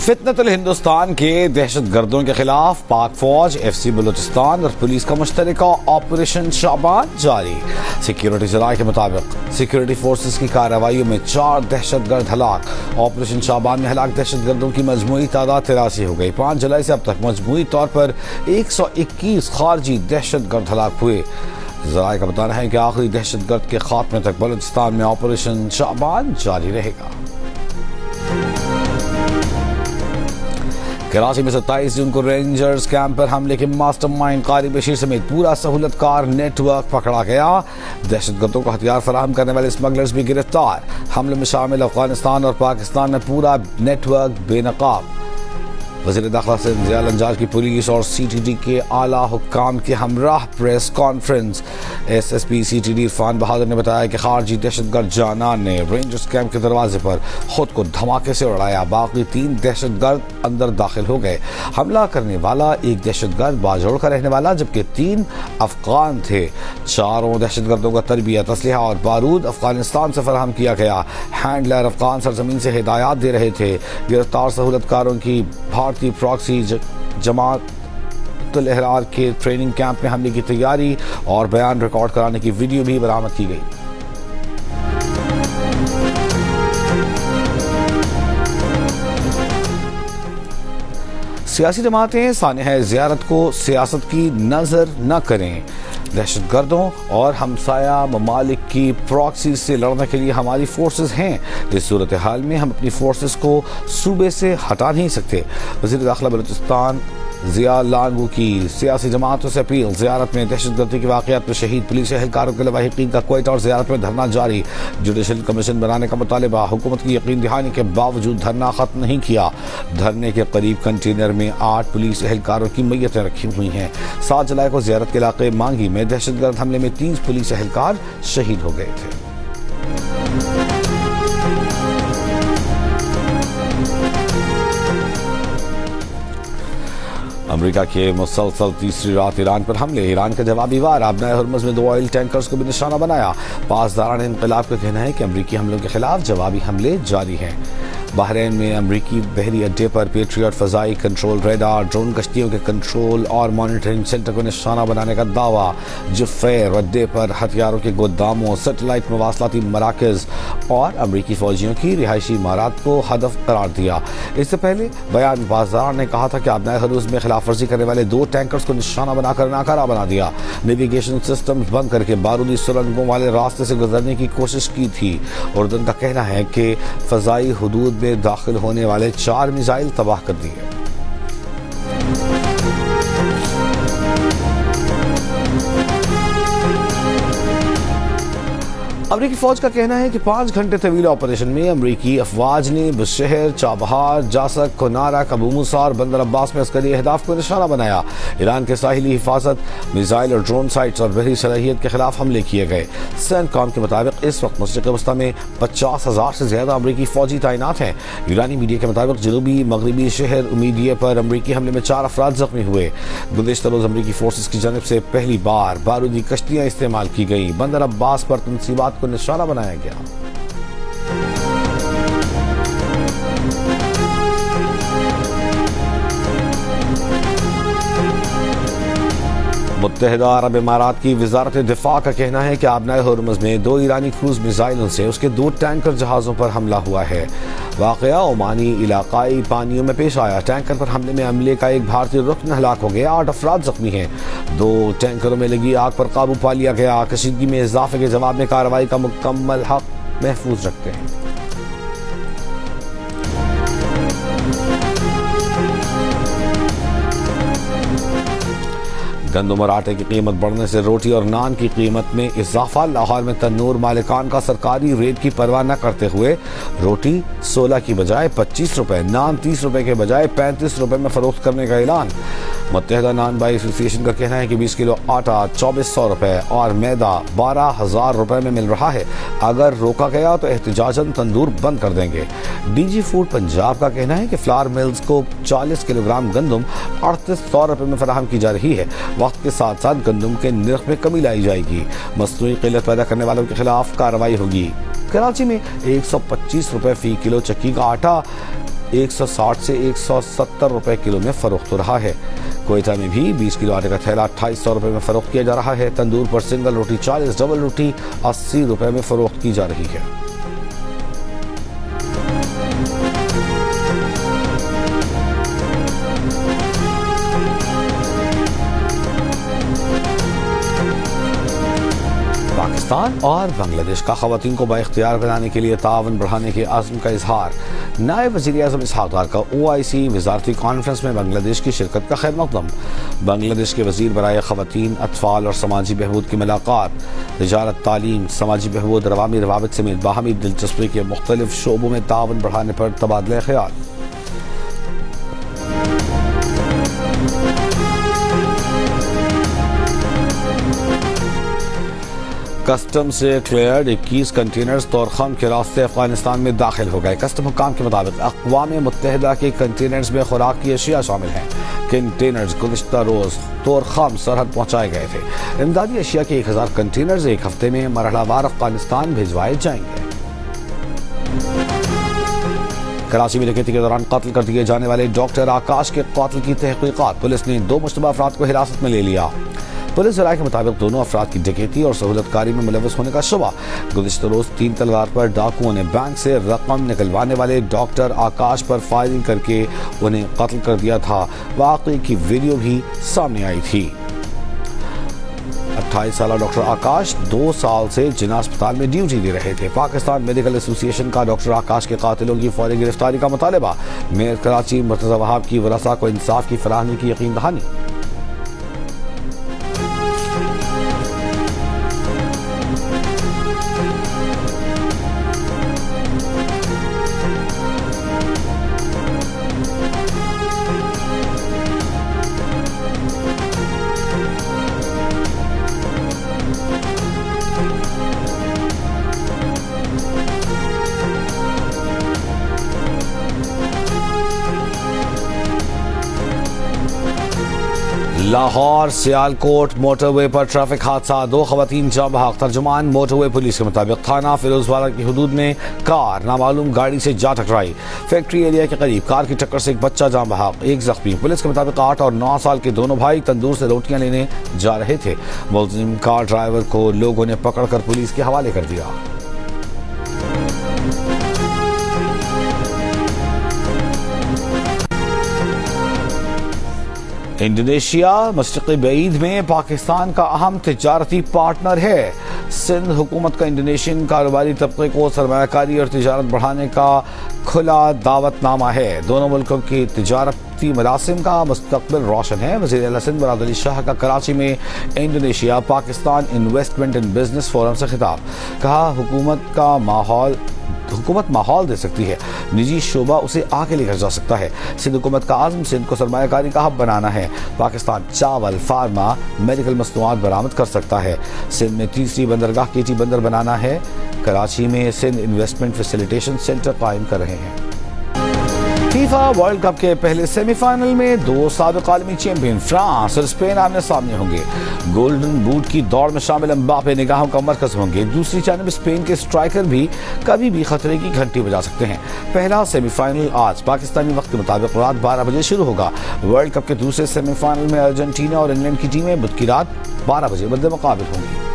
فتنت الہندوستان کے دہشت گردوں کے خلاف پاک فوج، ایف سی بلوچستان اور پولیس کا مشترکہ آپریشن شعبان جاری۔ سیکیورٹی ذرائع کے مطابق سیکیورٹی فورسز کی کارروائیوں میں 4 دہشت گرد ہلاک۔ آپریشن شعبان میں ہلاک دہشت گردوں کی مجموعی تعداد 83 ہو گئی۔ 5 جولائی سے اب تک مجموعی طور پر 121 خارجی دہشت گرد ہلاک ہوئے۔ ذرائع کا بتانا ہے کہ آخری دہشت گرد کے خاتمے تک بلوچستان میں آپریشن شعبان جاری رہے گا۔ کراچی میں 27 جون کو رینجرز کیمپ پر حملے کے ماسٹر مائنڈ قاری بشیر سمیت پورا سہولت کار نیٹ ورک پکڑا گیا۔ دہشت گردوں کو ہتھیار فراہم کرنے والے اسمگلرز بھی گرفتار۔ حملے میں شامل افغانستان اور پاکستان میں پورا نیٹ ورک بے نقاب۔ وزیر داخلہ سے ضیاء الانجار کی پولیس اور سی ٹی ڈی کے اعلیٰ حکام کے ہمراہ press conference. S S P C T D Irfan Bahadur نے بتایا کہ خارجی دہشت گرد جانان نے رینجرز کیمپ کے دروازے پر خود کو دھماکے سے اڑایا۔ باقی 3 دہشت گرد اندر داخل ہو گئے۔ حملہ کرنے والا ایک دہشت گرد باجوڑ کا رہنے والا جبکہ 3 افغان تھے۔ 4 دہشت گردوں کا تربیت، اسلحہ اور بارود افغانستان سے فراہم کیا گیا۔ ہینڈلر افغان سرزمین سے ہدایات دے رہے تھے۔ گرفتار سہولت کاروں کی بھارتی پراکسی جماعت الاحرار کے ٹریننگ کیمپ میں حملے کی تیاری اور بیان ریکارڈ کرانے کی ویڈیو بھی برآمد کی گئی۔ سیاسی جماعتیں سانحہ زیارت کو سیاست کی نظر نہ کریں۔ دہشت گردوں اور ہمسایہ ممالک کی پراکسی سے لڑنے کے لیے ہماری فورسز ہیں۔ اس صورتحال میں ہم اپنی فورسز کو صوبے سے ہٹا نہیں سکتے۔ وزیر داخلہ بلوچستان ضیاء لانگو کی سیاسی جماعتوں سے اپیل۔ زیارت میں دہشت گردی کے واقعات میں شہید پولیس اہلکاروں کے لواحقین کا کوئٹہ اور زیارت میں دھرنا جاری۔ جوڈیشل کمیشن بنانے کا مطالبہ۔ حکومت کی یقین دہانی کے باوجود دھرنا ختم نہیں کیا۔ دھرنے کے قریب کنٹینر میں 8 پولیس اہلکاروں کی میتیں رکھی ہوئی ہیں۔ 7 جولائی کو زیارت کے علاقے مانگی میں دہشت گرد حملے میں 30 پولیس اہلکار شہید ہو گئے تھے۔ امریکہ کے مسلسل تیسری رات ایران پر حملے۔ ایران کا جوابی وار۔ آبنائے ہرمز میں 2 آئل ٹینکرز کو بھی نشانہ بنایا۔ پاسداران انقلاب کا کہنا ہے کہ امریکی حملوں کے خلاف جوابی حملے جاری ہیں۔ بحرین میں امریکی بحری اڈے پر پیٹریوٹ فضائی کنٹرول ریڈار، ڈرون کشتیوں کے کنٹرول اور مانیٹرنگ سینٹر کو نشانہ بنانے کا دعویٰ۔ جفیر اڈے پر ہتھیاروں کے گوداموں، سیٹلائٹ مواصلاتی مراکز اور امریکی فوجیوں کی رہائشی عمارات کو ہدف قرار دیا۔ اس سے پہلے بیان میں پاسداران نے کہا تھا کہ آبنائے ہرمز میں خلاف ورزی کرنے والے 2 ٹینکرز کو نشانہ بنا کر ناکارہ بنا دیا۔ نیویگیشن سسٹم بند کر کے بارودی سرنگوں والے راستے سے گزرنے کی کوشش کی تھی۔ اردن کا کہنا ہے کہ فضائی حدود میں داخل ہونے والے 4 میزائل تباہ کر دیے۔ امریکی فوج کا کہنا ہے کہ 5 گھنٹے طویل آپریشن میں امریکی افواج نے بشہر، چابہار، جاسک، کنارک، ابو موسیٰ اور بندر عباس میں عسکری اہداف کو نشانہ بنایا۔ ایران کے ساحلی حفاظت، میزائل اور ڈرون سائٹس اور بحری صلاحیت کے خلاف حملے کیے گئے۔ سینٹکام کے مطابق اس وقت مشرق وسطیٰ میں 50,000 سے زیادہ امریکی فوجی تعینات ہیں۔ ایرانی میڈیا کے مطابق جنوبی مغربی شہر امیدیہ پر امریکی حملے میں 4 افراد زخمی ہوئے۔ گزشتہ روز امریکی فورسز کی جانب سے پہلی بار بارودی کشتیاں استعمال کی گئیں۔ بندر عباس پر تنصیبات کو نشانہ بنایا گیا۔ متحدہ عرب امارات کی وزارت دفاع کا کہنا ہے کہ آبنائے ہرمز میں 2 ایرانی کروز میزائلوں سے اس کے 2 ٹینکر جہازوں پر حملہ ہوا ہے۔ واقعہ عمانی علاقائی پانیوں میں پیش آیا۔ ٹینکر پر حملے میں عملے کا ایک بھارتی رکن ہلاک ہو گیا، 8 افراد زخمی ہیں۔ 2 ٹینکروں میں لگی آگ پر قابو پا لیا گیا۔ کشیدگی میں اضافے کے جواب میں کارروائی کا مکمل حق محفوظ رکھتے ہیں۔ گندم اور آٹے کی قیمت بڑھنے سے روٹی اور نان کی قیمت میں اضافہ۔ لاہور میں تنور مالکان کا سرکاری ریٹ کی پرواہ نہ کرتے ہوئے روٹی 16 کی بجائے 25 روپے، نان 30 روپے کے بجائے 35 روپے میں فروخت کرنے کا اعلان۔ متحدہ نان بائی ایسوسی ایشن کا کہنا ہے کہ 20 کلو آٹا 2400 روپے اور میدا 12,000 روپے میں مل رہا ہے۔ اگر روکا گیا تو احتجاجاً تندور بند کر دیں گے۔ ڈی جی فوڈ پنجاب کا کہنا ہے کہ فلاور ملز کو 40 کلو گرام گندم 3800 روپے میں فراہم کی جا رہی ہے۔ وقت کے ساتھ ساتھ گندم کے نرخ میں کمی لائی جائے گی۔ مصنوعی قلت پیدا کرنے والوں کے خلاف کارروائی ہوگی۔ کراچی میں 125 روپے فی کلو چکی کا آٹا 160 سے 170 روپے کلو میں فروخت ہو رہا ہے۔ کوئٹہ میں بھی 20 کلو آٹے کا تھیلا 2800 روپے میں فروخت کیا جا رہا ہے۔ تندور پر سنگل روٹی 40، ڈبل روٹی 80 روپے میں فروخت کی جا رہی ہے۔ پاکستان اور بنگلہ دیش کا خواتین کو بااختیار بنانے کے لیے تعاون بڑھانے کے عزم کا اظہار۔ نائب وزیر اعظم اسحاق ڈار کا OIC وزارتی کانفرنس میں بنگلہ دیش کی شرکت کا خیر مقدم۔ بنگلہ دیش کے وزیر برائے خواتین، اطفال اور سماجی بہبود کی ملاقات۔ تجارت، تعلیم، سماجی بہبود، عوامی روابط سمیت باہمی دلچسپی کے مختلف شعبوں میں تعاون بڑھانے پر تبادلہ خیال۔ کسٹم سے کلیئرڈ 21 کنٹینرز طورخم کے راستے افغانستان میں داخل ہو گئے۔ کسٹم حکام کے مطابق اقوام متحدہ کے کنٹینرز میں خوراک کی اشیاء شامل ہیں۔ کنٹینرز گزشتہ روز طورخم سرحد پہنچائے گئے تھے۔ امدادی اشیاء کے 1000 کنٹینرز ایک ہفتے میں مرحلہ وار افغانستان بھیجوائے جائیں گے۔ کراچی میں ڈکیتی کے دوران قتل کر دیے جانے والے ڈاکٹر آکاش کے قاتل کی تحقیقات۔ پولیس نے 2 مشتبہ افراد کو حراست میں لے لیا۔ پولیس ذرائع کے مطابق دونوں افراد کی ڈکیتی اور سہولت کاری میں ملوث ہونے کا شبہ۔ گزشتہ روز 3 تلوار پر ڈاکوؤں نے بینک سے رقم نکلوانے والے ڈاکٹر آکاش پر فائرنگ کر کے انہیں قتل کر دیا تھا۔ واقعے کی ویڈیو بھی سامنے آئی تھی۔ 28 سالہ ڈاکٹر آکاش 2 سال سے جناح اسپتال میں ڈیوٹی دے رہے تھے۔ پاکستان میڈیکل ایسوسی ایشن کا ڈاکٹر آکاش کے قاتلوں کی فوری گرفتاری کا مطالبہ۔ میئر کراچی مرتضی وہاب کی ورثاء کو انصاف کی فراہمی کی یقین دہانی۔ لاہور سیالکوٹ موٹر وے پر ٹریفک حادثہ، 2 خواتین جاں بحق۔ ترجمان موٹر وے پولیس کے مطابق تھانہ فیروز والا کی حدود میں کار نامعلوم گاڑی سے جا ٹکرائی۔ فیکٹری ایریا کے قریب کار کی ٹکر سے ایک بچہ جاں بحق، 1 زخمی۔ پولیس کے مطابق 8 اور 9 سال کے دونوں بھائی تندور سے روٹیاں لینے جا رہے تھے۔ ملزم کار ڈرائیور کو لوگوں نے پکڑ کر پولیس کے حوالے کر دیا۔ انڈونیشیا مشرق بعید میں پاکستان کا اہم تجارتی پارٹنر ہے۔ سندھ حکومت کا انڈونیشین کاروباری طبقے کو سرمایہ کاری اور تجارت بڑھانے کا کھلا دعوت نامہ ہے۔ دونوں ملکوں کی تجارتی مراسم کا مستقبل روشن ہے۔ وزیر اعلیٰ سندھ مراد علی شاہ کا کراچی میں Indonesia Pakistan investment and business forum سے خطاب۔ کہا حکومت ماحول دے سکتی ہے، نجی شعبہ اسے آگے لے کر جا سکتا ہے۔ سندھ حکومت کا عزم سندھ کو سرمایہ کاری کا ہب بنانا ہے۔ پاکستان چاول، فارما، میڈیکل مصنوعات برآمد کر سکتا ہے۔ سندھ میں تیسری بندرگاہ کیٹی بندر بنانا ہے۔ کراچی میں سندھ انویسٹمنٹ فیسیلیٹیشن سینٹر قائم کر رہے ہیں۔ فیفا ورلڈ کپ کے پہلے سیمی فائنل میں 2 سابق عالمی چیمپئن فرانس اور اسپین آمنے سامنے ہوں گے۔ گولڈن بوٹ کی دوڑ میں شامل امباپے نگاہوں کا مرکز ہوں گے۔ دوسری جانب اسپین کے اسٹرائکر بھی کبھی بھی خطرے کی گھنٹی بجا سکتے ہیں۔ پہلا سیمی فائنل آج پاکستانی وقت کے مطابق رات 12 بجے شروع ہوگا۔ ورلڈ کپ کے دوسرے سیمی فائنل میں ارجنٹینا اور انگلینڈ کی ٹیمیں بدھ کی رات 12 بجے مد مقابل ہوں گی۔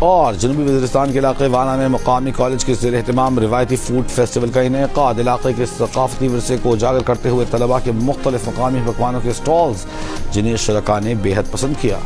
اور جنوبی وزیرستان کے علاقے وانا میں مقامی کالج کے زیر اہتمام روایتی فوڈ فیسٹیول کا انعقاد۔ علاقے کے ثقافتی ورثے کو اجاگر کرتے ہوئے طلباء کے مختلف مقامی پکوانوں کے سٹالز، جنہیں شرکاء نے بے حد پسند کیا۔